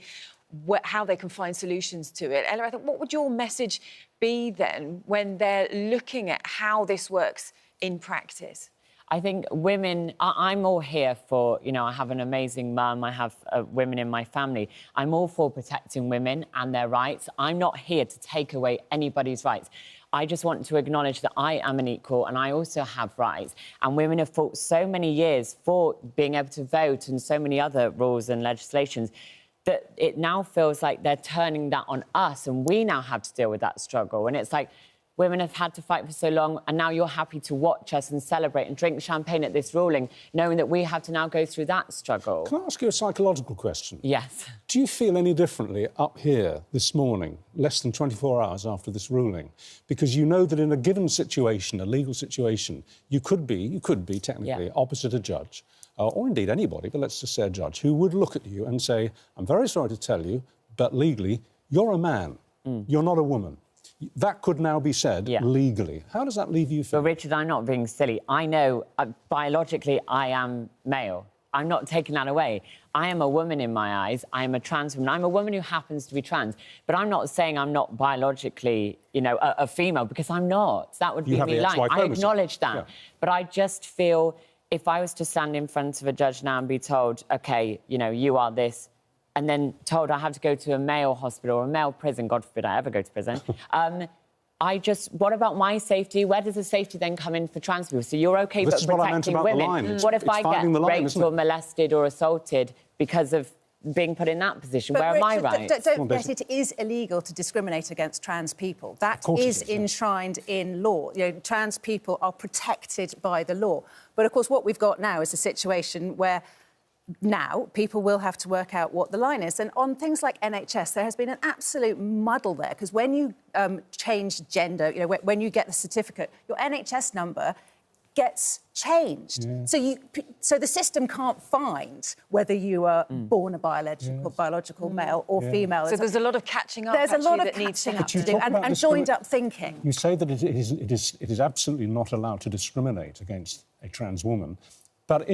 how they can find solutions to it. Ella, I think, what would your message be then when they're looking at how this works in practice? I think women, I'm all here for, you know, I have an amazing mum, I have women in my family. I'm all for protecting women and their rights. I'm not here to take away anybody's rights. I just want to acknowledge that I am an equal and I also have rights. And women have fought so many years for being able to vote and so many other rules and legislations that it now feels like they're turning that on us and we now have to deal with that struggle. And it's like, women have had to fight for so long, and now you're happy to watch us and celebrate and drink champagne at this ruling, knowing that we have to now go through that struggle. Can I ask you a psychological question? Yes. Do you feel any differently up here this morning, less than 24 hours after this ruling? Because you know that in a given situation, a legal situation, you could be technically opposite a judge, or indeed anybody, but let's just say a judge, who would look at you and say, I'm very sorry to tell you, but legally, you're a man. You're not a woman. That could now be said legally. How does that leave you feeling? Well, Richard, I'm not being silly. I know biologically I am male. I'm not taking that away. I am a woman in my eyes. I am a trans woman. I'm a woman who happens to be trans. But I'm not saying I'm not biologically, you know, a female, because I'm not. That would be me lying. I acknowledge that. But I just feel if I was to stand in front of a judge now and be told, OK, you know, you are this, and then told I have to go to a male hospital or a male prison, God forbid I ever go to prison, what about my safety? Where does the safety then come in for trans people? So you're OK but protecting women. What if I get raped or molested or assaulted because of being put in that position? But where Richard, are my rights? Don't forget, it is illegal to discriminate against trans people. That is enshrined in law. You know, trans people are protected by the law. But, of course, what we've got now is a situation where now people will have to work out what the line is. And on things like NHS, there has been an absolute muddle there, because when you change gender, you know, when you get the certificate, your NHS number gets changed. So the system can't find whether you are born a biological male or female. So there's a lot of catching up. There's a lot of catching up to do, and joined up thinking. You say that it is absolutely not allowed to discriminate against a trans woman, but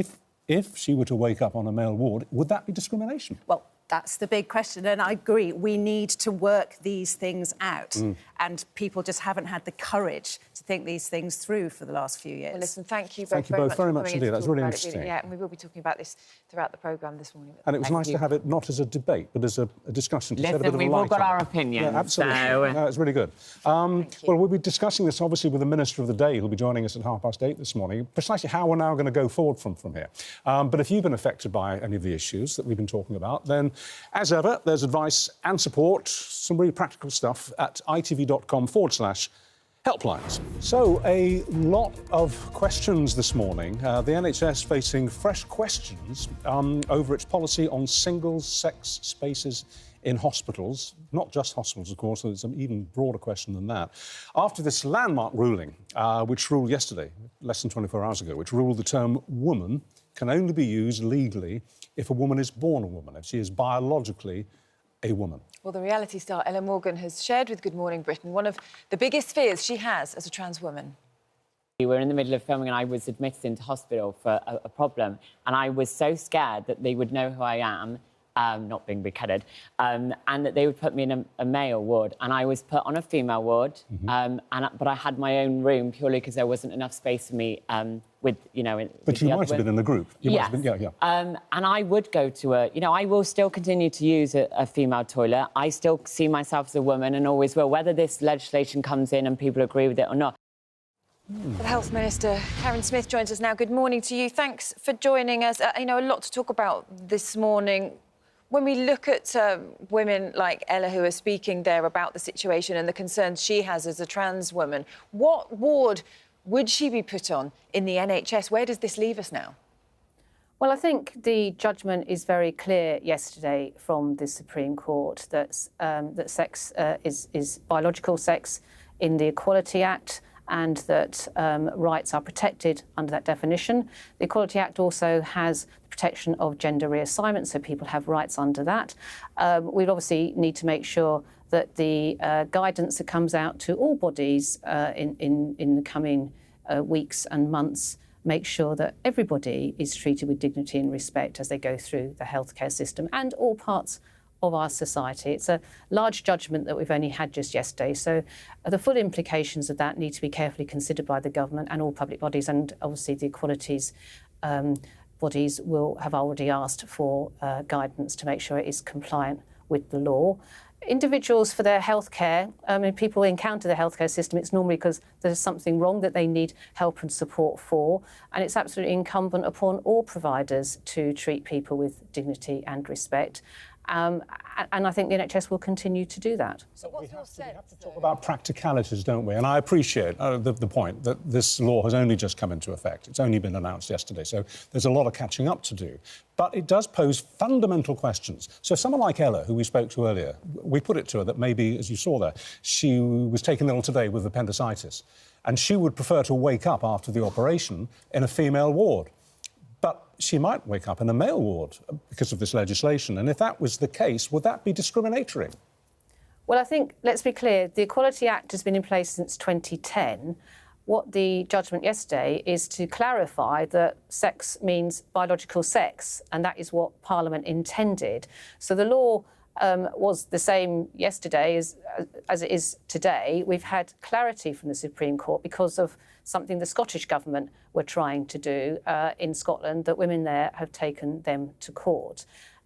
if she were to wake up on a male ward, would that be discrimination? Well, that's the big question, and I agree. We need to work these things out, and people just haven't had the courage to think these things through for the last few years. Well, listen, thank you both very much indeed. That's really interesting. Yeah, and we will be talking about this throughout the programme this morning. And it was nice to have it not as a debate, but as a discussion to shed a bit of light. We've all got our opinions. Yeah, absolutely. So... No, it's really good. Well, we'll be discussing this, obviously, with the Minister of the Day, who'll be joining us at 8:30 this morning, precisely how we're now going to go forward from here. But if you've been affected by any of the issues that we've been talking about, then, as ever, there's advice and support, some really practical stuff, at itv.com/helplines. So, a lot of questions this morning. The NHS facing fresh questions over its policy on single-sex spaces in hospitals. Not just hospitals, of course, there's an even broader question than that. After this landmark ruling, which ruled yesterday, less than 24 hours ago, which ruled the term woman can only be used legally if a woman is born a woman, if she is biologically a woman. Well, the reality star Ella Morgan has shared with Good Morning Britain one of the biggest fears she has as a trans woman. We were in the middle of filming and I was admitted into hospital for a problem, and I was so scared that they would know who I am, not being beheaded, and that they would put me in a male ward, and I was put on a female ward, but I had my own room purely because there wasn't enough space for me with, you know... But you might have been in a group. Yes. And I would go to I will still continue to use a female toilet. I still see myself as a woman and always will, whether this legislation comes in and people agree with it or not. The Health Minister, Karin Smyth, joins us now. Good morning to you. Thanks for joining us. You know, a lot to talk about this morning. When we look at women like Ella who are speaking there about the situation and the concerns she has as a trans woman, what ward would she be put on in the NHS? Where does this leave us now? Well, I think the judgment is very clear yesterday from the Supreme Court that sex is biological sex in the Equality Act, and that rights are protected under that definition. The Equality Act also has the protection of gender reassignment, so people have rights under that. We'd obviously need to make sure that the guidance that comes out to all bodies in the coming weeks and months make sure that everybody is treated with dignity and respect as they go through the healthcare system and all parts of our society. It's a large judgment that we've only had just yesterday, so the full implications of that need to be carefully considered by the government and all public bodies, and obviously the equalities bodies will have already asked for guidance to make sure it is compliant with the law. Individuals for their healthcare, if people encounter the healthcare system, it's normally because there's something wrong that they need help and support for, and it's absolutely incumbent upon all providers to treat people with dignity and respect. And I think the NHS will continue to do that. So we have to talk about practicalities, don't we? And I appreciate the point that this law has only just come into effect. It's only been announced yesterday, so there's a lot of catching up to do. But it does pose fundamental questions. So someone like Ella, who we spoke to earlier, we put it to her that maybe, as you saw there, she was taken ill today with appendicitis, and she would prefer to wake up after the operation in a female ward. But she might wake up in a male ward because of this legislation. And if that was the case, would that be discriminatory? Well, I think, let's be clear, the Equality Act has been in place since 2010. What the judgment yesterday is to clarify that sex means biological sex, and that is what Parliament intended. So the law was the same yesterday as it is today. We've had clarity from the Supreme Court because of something the Scottish Government were trying to do in Scotland, that women there have taken them to court.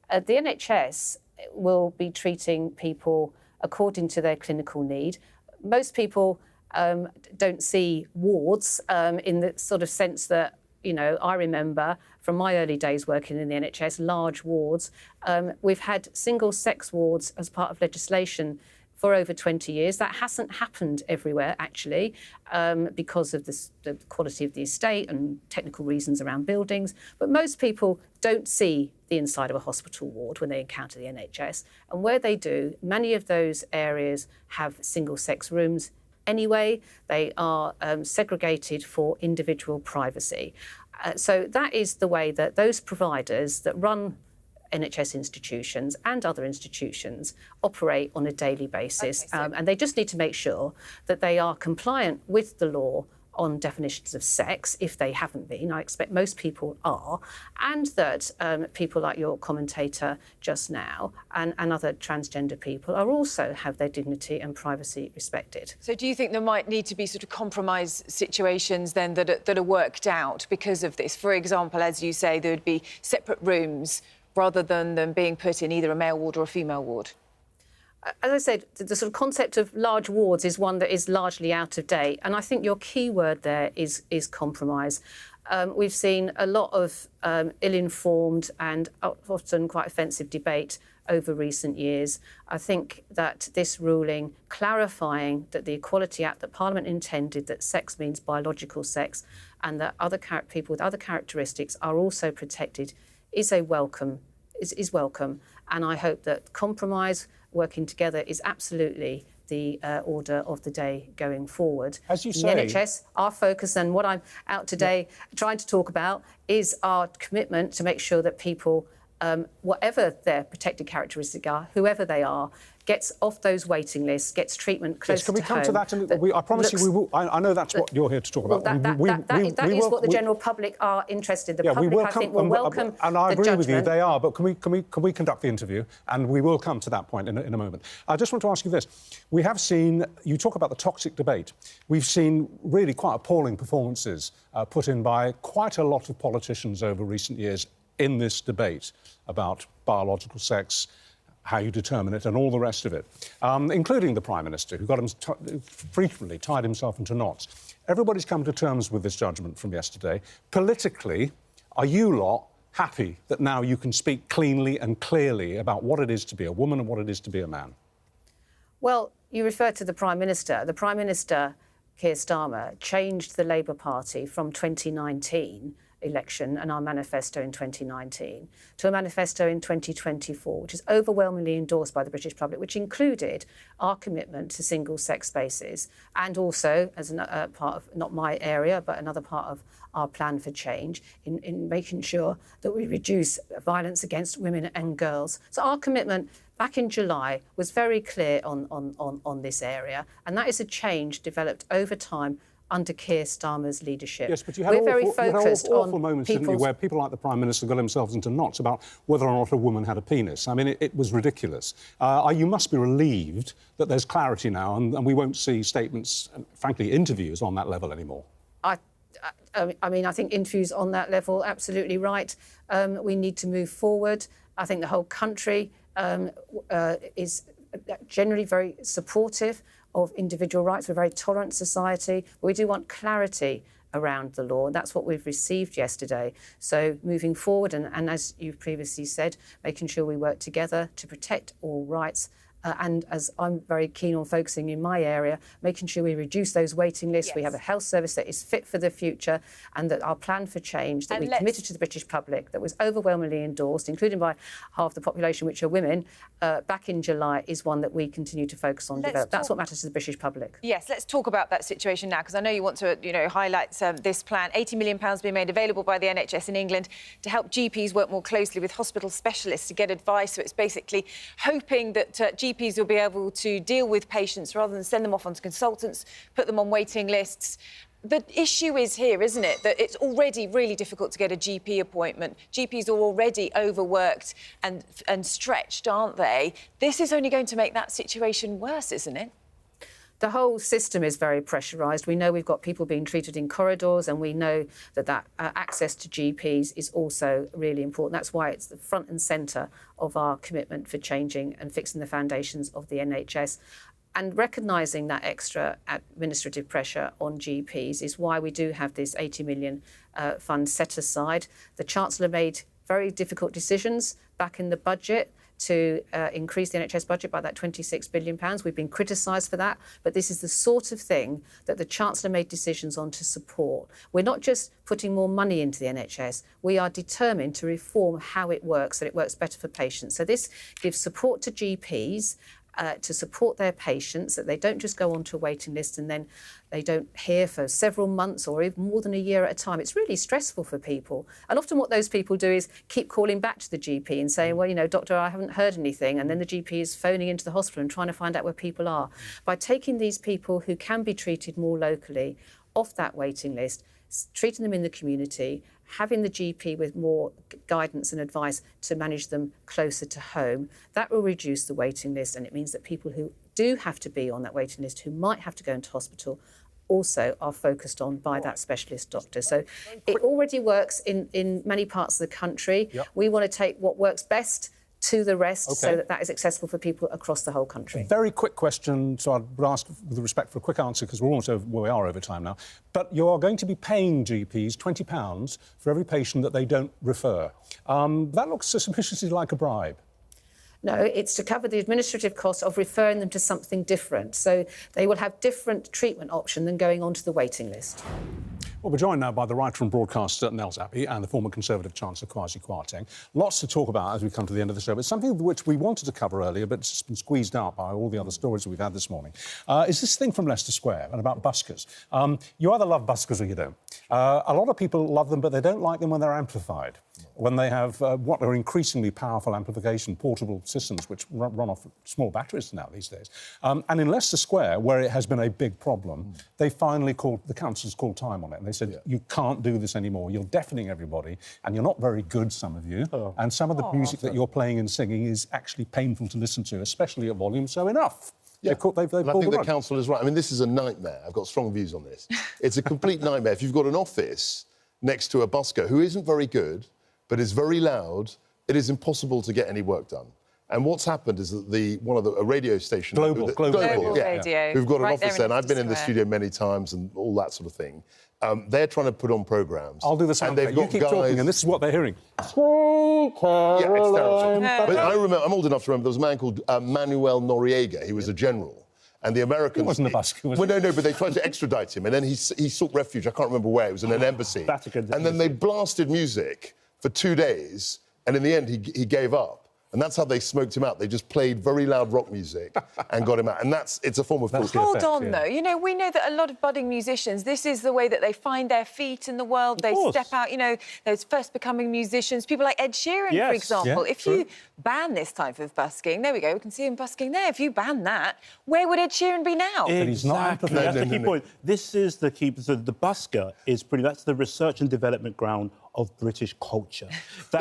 The NHS will be treating people according to their clinical need. Most people don't see wards in the sort of sense that, you know, I remember from my early days working in the NHS, large wards. We've had single-sex wards as part of legislation for over 20 years. That hasn't happened everywhere, actually, because of the quality of the estate and technical reasons around buildings. But most people don't see the inside of a hospital ward when they encounter the NHS. And where they do, many of those areas have single-sex rooms anyway. They are segregated for individual privacy. So that is the way that those providers that run NHS institutions and other institutions operate on a daily basis. Okay, and they just need to make sure that they are compliant with the law on definitions of sex, if they haven't been. I expect most people are, and that people like your commentator just now and other transgender people are also have their dignity and privacy respected. So do you think there might need to be sort of compromise situations then that are worked out because of this? For example, as you say, there would be separate rooms rather than them being put in either a male ward or a female ward? As I said, the sort of concept of large wards is one that is largely out of date. And I think your key word there is compromise. We've seen a lot of ill-informed and often quite offensive debate over recent years. I think that this ruling, clarifying that the Equality Act that Parliament intended, that sex means biological sex, and that other people with other characteristics are also protected, is welcome. And I hope that compromise, working together, is absolutely the order of the day going forward. As you say, the NHS, our focus and what I'm out today trying to talk about is our commitment to make sure that people, whatever their protected characteristics are, whoever they are, gets off those waiting lists, gets treatment close to home. Can we come to that? And I promise you we will. I know that's what you're here to talk about. That is what the general public are interested in. The public, I think, will welcome and I agree with you, they are. But can we conduct the interview? And we will come to that point in a moment. I just want to ask you this. We have seen, you talk about the toxic debate. We've seen really quite appalling performances put in by quite a lot of politicians over recent years in this debate about biological sex, how you determine it, and all the rest of it, including the Prime Minister, who frequently tied himself into knots. Everybody's come to terms with this judgment from yesterday. Politically, are you lot happy that now you can speak cleanly and clearly about what it is to be a woman and what it is to be a man? Well, you refer to the Prime Minister. The Prime Minister, Keir Starmer, changed the Labour Party from 2019 election and our manifesto in 2019 to a manifesto in 2024, which is overwhelmingly endorsed by the British public, which included our commitment to single-sex spaces and also, as a part of, not my area, but another part of our plan for change, in making sure that we reduce violence against women and girls. So our commitment back in July was very clear on this area, and that is a change developed over time under Keir Starmer's leadership. Yes, but you had awful moments, didn't you, where people like the Prime Minister got themselves into knots about whether or not a woman had a penis. I mean, it was ridiculous. You must be relieved that there's clarity now and we won't see statements, and, frankly, interviews on that level anymore. I mean, I think interviews on that level, absolutely right. We need to move forward. I think the whole country is generally very supportive of individual rights. We're a very tolerant society, but we do want clarity around the law. That's what we've received yesterday. So moving forward, and as you've previously said, making sure we work together to protect all rights. And as I'm very keen on focusing in my area, making sure we reduce those waiting lists, we have a health service that is fit for the future, and that our plan for change that we committed to the British public, that was overwhelmingly endorsed, including by half the population, which are women, back in July, is one that we continue to focus on. That's what matters to the British public. Yes, let's talk about that situation now, because I know you want to, highlight this plan. £80 million being made available by the NHS in England to help GPs work more closely with hospital specialists to get advice. So it's basically hoping that GPs will be able to deal with patients rather than send them off onto consultants, put them on waiting lists. The issue is here, isn't it, that it's already really difficult to get a GP appointment. GPs are already overworked and stretched, aren't they? This is only going to make that situation worse, isn't it? The whole system is very pressurised. We know we've got people being treated in corridors, and we know that access to GPs is also really important. That's why it's the front and centre of our commitment for changing and fixing the foundations of the NHS. And recognising that extra administrative pressure on GPs is why we do have this £80 million fund set aside. The Chancellor made very difficult decisions back in the budget to increase the NHS budget by that £26 billion. We've been criticised for that, but this is the sort of thing that the Chancellor made decisions on to support. We're not just putting more money into the NHS, we are determined to reform how it works, so that it works better for patients. So this gives support to GPs, to support their patients, that they don't just go onto a waiting list and then they don't hear for several months or even more than a year at a time. It's really stressful for people. And often what those people do is keep calling back to the GP and saying, well, doctor, I haven't heard anything. And then the GP is phoning into the hospital and trying to find out where people are. By taking these people who can be treated more locally off that waiting list, treating them in the community, having the GP with more guidance and advice to manage them closer to home, that will reduce the waiting list, and it means that people who do have to be on that waiting list, who might have to go into hospital, also are focused on by that specialist doctor. So it already works in many parts of the country. Yep. We want to take what works best to the rest, so that is accessible for people across the whole country. Very quick question, so I'd ask with respect for a quick answer, because we're almost over, we are over time now. But you are going to be paying GPs £20 for every patient that they don't refer. That looks suspiciously like a bribe. No, it's to cover the administrative costs of referring them to something different. So they will have different treatment option than going onto the waiting list. Well, we're joined now by the writer and broadcaster Nels Kwasi and the former Conservative Chancellor Kwasi. Lots to talk about as we come to the end of the show, but something which we wanted to cover earlier, but it's just been squeezed out by all the other stories that we've had this morning, is this thing from Leicester Square and about buskers. You either love buskers or you don't. A lot of people love them, but they don't like them when they're amplified, when they have what are increasingly powerful amplification, portable systems which run off small batteries now these days. And in Leicester Square, where it has been a big problem, they finally called, the council's called time on it, and they said, you can't do this anymore. You're deafening everybody, and you're not very good, some of you. And some of the music that you're playing and singing is actually painful to listen to, especially at volume, so enough. Yeah, I think the council is right. I mean, this is a nightmare. I've got strong views on this. It's a complete nightmare. If you've got an office next to a busker who isn't very good, but is very loud, it is impossible to get any work done. And what's happened is that a radio station... Global Radio. Who've got an office there, and I've been in the studio many times and all that sort of thing. They're trying to put on programmes. I'll do the sound effect. You keep talking, and this is what they're hearing. Yeah, it's terrible. But I remember, I'm old enough to remember, there was a man called Manuel Noriega. He was a general. And the Americans... He wasn't a busker, was he? Well, no, but they tried to extradite him, and then he sought refuge. I can't remember where. It was in an embassy. Vatican. And then they blasted music for 2 days, and in the end, he gave up. And that's how they smoked him out. They just played very loud rock music and got him out. And it's a form of... Hold on, though. We know that a lot of budding musicians, this is the way that they find their feet in the world. They step out, those first becoming musicians. People like Ed Sheeran, for example. Yeah, if you ban this type of busking, there we go, we can see him busking there. If you ban that, where would Ed Sheeran be now? Exactly. But he's not. That's the key point. This is the key... So the busker is that's the research and development ground of British culture.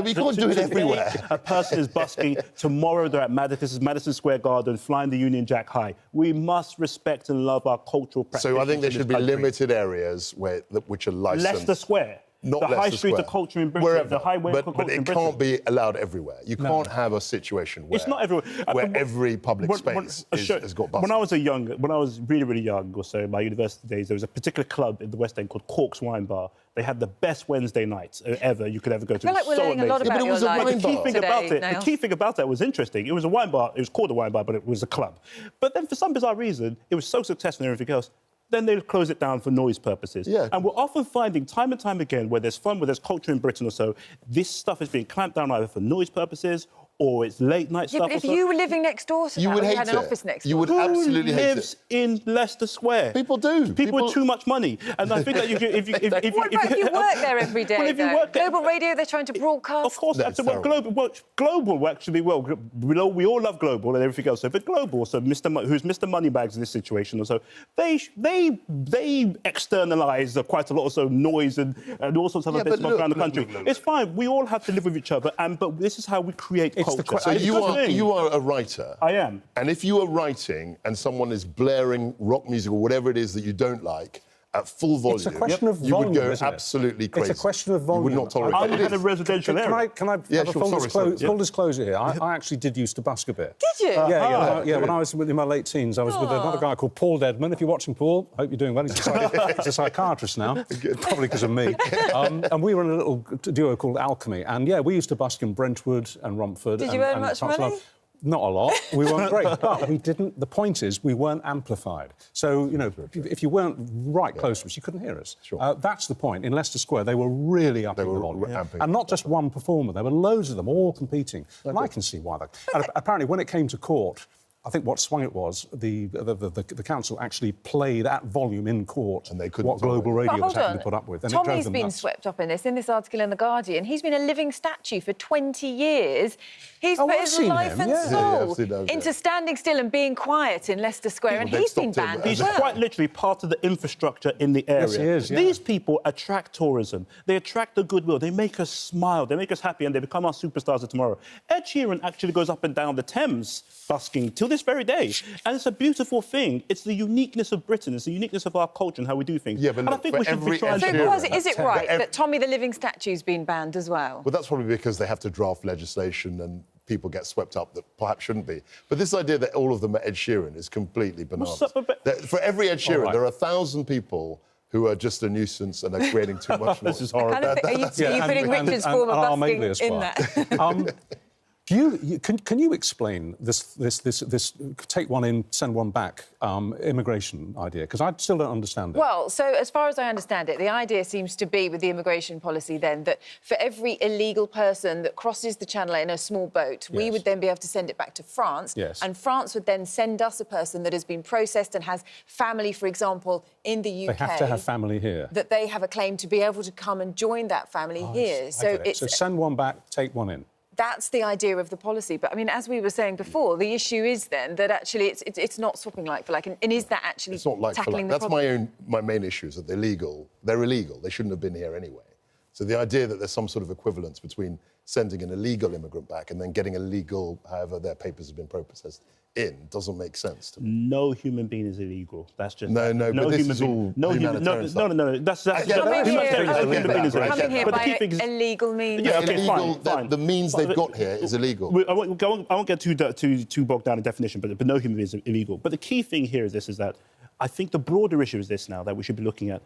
We can't do it everywhere. A person is busking, tomorrow they're at Madison Square Garden, flying the Union Jack high. We must respect and love our cultural practices. So I think there should be limited areas which are licensed. Leicester Square. not the high Leicester street Square. of culture in Britain, Wherever. the highway of But culture in it Britain. can't be allowed everywhere. You can't have a situation where It's not everywhere. where every public space has got buses. When I was really, really young, or so, in my university days, there was a particular club in the West End called Cork's Wine Bar. They had the best Wednesday nights ever you could ever go to. I feel like we're learning a lot about your life The key thing about that was interesting. It was a wine bar. It was called a wine bar, but it was a club. But then, for some bizarre reason, it was so successful and everything else. Then they close it down for noise purposes. Yeah. And we're often finding time and time again where there's fun, where there's culture in Britain or so, this stuff is being clamped down either for noise purposes or it's late night stuff. But if you were living next door to that, or you had an office next door. You would absolutely hate it. Who lives in Leicester Square? People do. People with too much money. And I think that if you work there every day, well, if you work there, Global Radio, they're trying to broadcast. Of course, Global actually, we all love Global and everything else. So, but Global, so who's Mr. Moneybags in this situation, or so they externalise quite a lot of noise and all sorts of other bits around the country. It's fine. We all have to live with each other, but this is how we create culture. So you are a writer. I am. And if you are writing and someone is blaring rock music or whatever it is that you don't like at full volume, it's a question of you volume, would go absolutely crazy. It's a question of volume. You would not tolerate I that. live in a residential area. Can I have a full disclosure here? I actually did used to busk a bit. Did you? Yeah, when I was in my late teens, I was with another guy called Paul Deadman. If you're watching, Paul, I hope you're doing well. He's a psychiatrist now, probably because of me. And we were in a little duo called Alchemy. And, yeah, we used to busk in Brentwood and Romford. Did you earn much money? Not a lot. We weren't great, but we didn't. The point is, we weren't amplified. So, you know, if you weren't right close to us, you couldn't hear us. Sure. That's the point. In Leicester Square, they were really upping the volume. And not just one performer, there were loads of them all competing. And I can see why that. And apparently, when it came to court, I think what swung it was the council actually played at volume in court and they couldn't what Global Radio was having to put up with. And Tommy's been swept up in this article in The Guardian. He's been a living statue for 20 years. He's put his life and soul into standing still and being quiet in Leicester Square, and he's been banned. He's quite literally part of the infrastructure in the area. Yes, he is, yeah. These people attract tourism. They attract the goodwill. They make us smile. They make us happy, and they become our superstars of tomorrow. Ed Sheeran actually goes up and down the Thames busking till this very day. And it's a beautiful thing. It's the uniqueness of Britain. It's the uniqueness of our culture and how we do things. Yeah, but and look, I think we should be trying to... So, is it right that Tommy the Living Statue's been banned as well? Well, that's probably because they have to draft legislation and people get swept up that perhaps shouldn't be. But this idea that all of them are Ed Sheeran is completely bananas. For every Ed Sheeran, there are 1,000 people who are just a nuisance and are creating too much noise. This is horrible. Are you putting Richard's form of busking in that? Can you explain this take one in, send one back immigration idea? Because I still don't understand it. Well, so as far as I understand it, the idea seems to be with the immigration policy then that for every illegal person that crosses the channel in a small boat, we would then be able to send it back to France. Yes. And France would then send us a person that has been processed and has family, for example, in the UK. They have to have family here. That they have a claim to be able to come and join that family here. So send one back, take one in. That's the idea of the policy. But, I mean, as we were saying before, the issue is then that actually it's not swapping like for like. And is that actually it's not like tackling for like. the That's problem? my main issue is that they're illegal. They're illegal. They shouldn't have been here anyway. So the idea that there's some sort of equivalence between sending an illegal immigrant back and then getting a legal, however their papers have been processed in, doesn't make sense to me. No human being is illegal. That's just... No, but this is all humanitarian stuff. No. That's Coming here by illegal means. Yeah, illegal, fine. The means they've got here is illegal. I won't get too bogged down in definition, but no human being is illegal. But the key thing here is that I think the broader issue is this now that we should be looking at.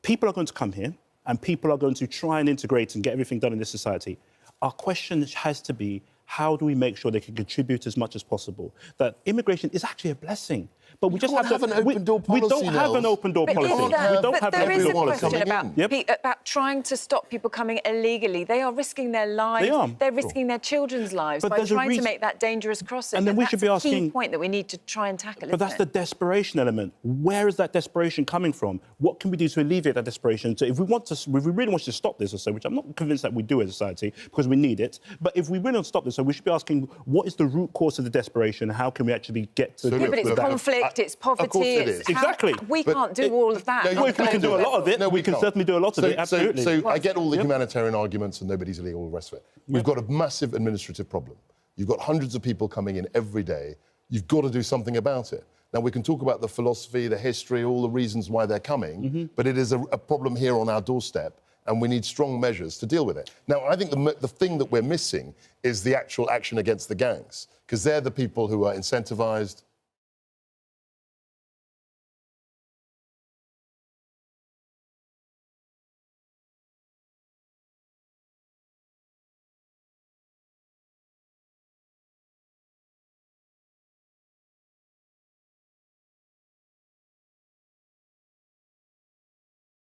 People are going to come here and people are going to try and integrate and get everything done in this society. Our question has to be, how do we make sure they can contribute as much as possible? That immigration is actually a blessing. But we just have an open door policy. We don't have an open door policy. We don't have there is a question in. about trying to stop people coming illegally. They are risking their lives. They're risking their children's lives by trying to make that dangerous crossing. And then we should be asking... That's a key point that we need to try and tackle, But that's the desperation element. Where is that desperation coming from? What can we do to alleviate that desperation? So if we really want to stop this or so, which I'm not convinced that we do as a society, because we need it, but if we really want to stop this, so we should be asking, what is the root cause of the desperation? How can we actually get to... but it's conflict. It's poverty. Of course it is. Exactly. We can't do all of that. We can do a lot of it. No, we can certainly do a lot of it, absolutely. So I get all the humanitarian arguments and nobody's illegal, all the rest of it. We've got a massive administrative problem. You've got hundreds of people coming in every day. You've got to do something about it. Now, we can talk about the philosophy, the history, all the reasons why they're coming, but it is a problem here on our doorstep, and we need strong measures to deal with it. Now, I think the thing that we're missing is the actual action against the gangs, because they're the people who are incentivised,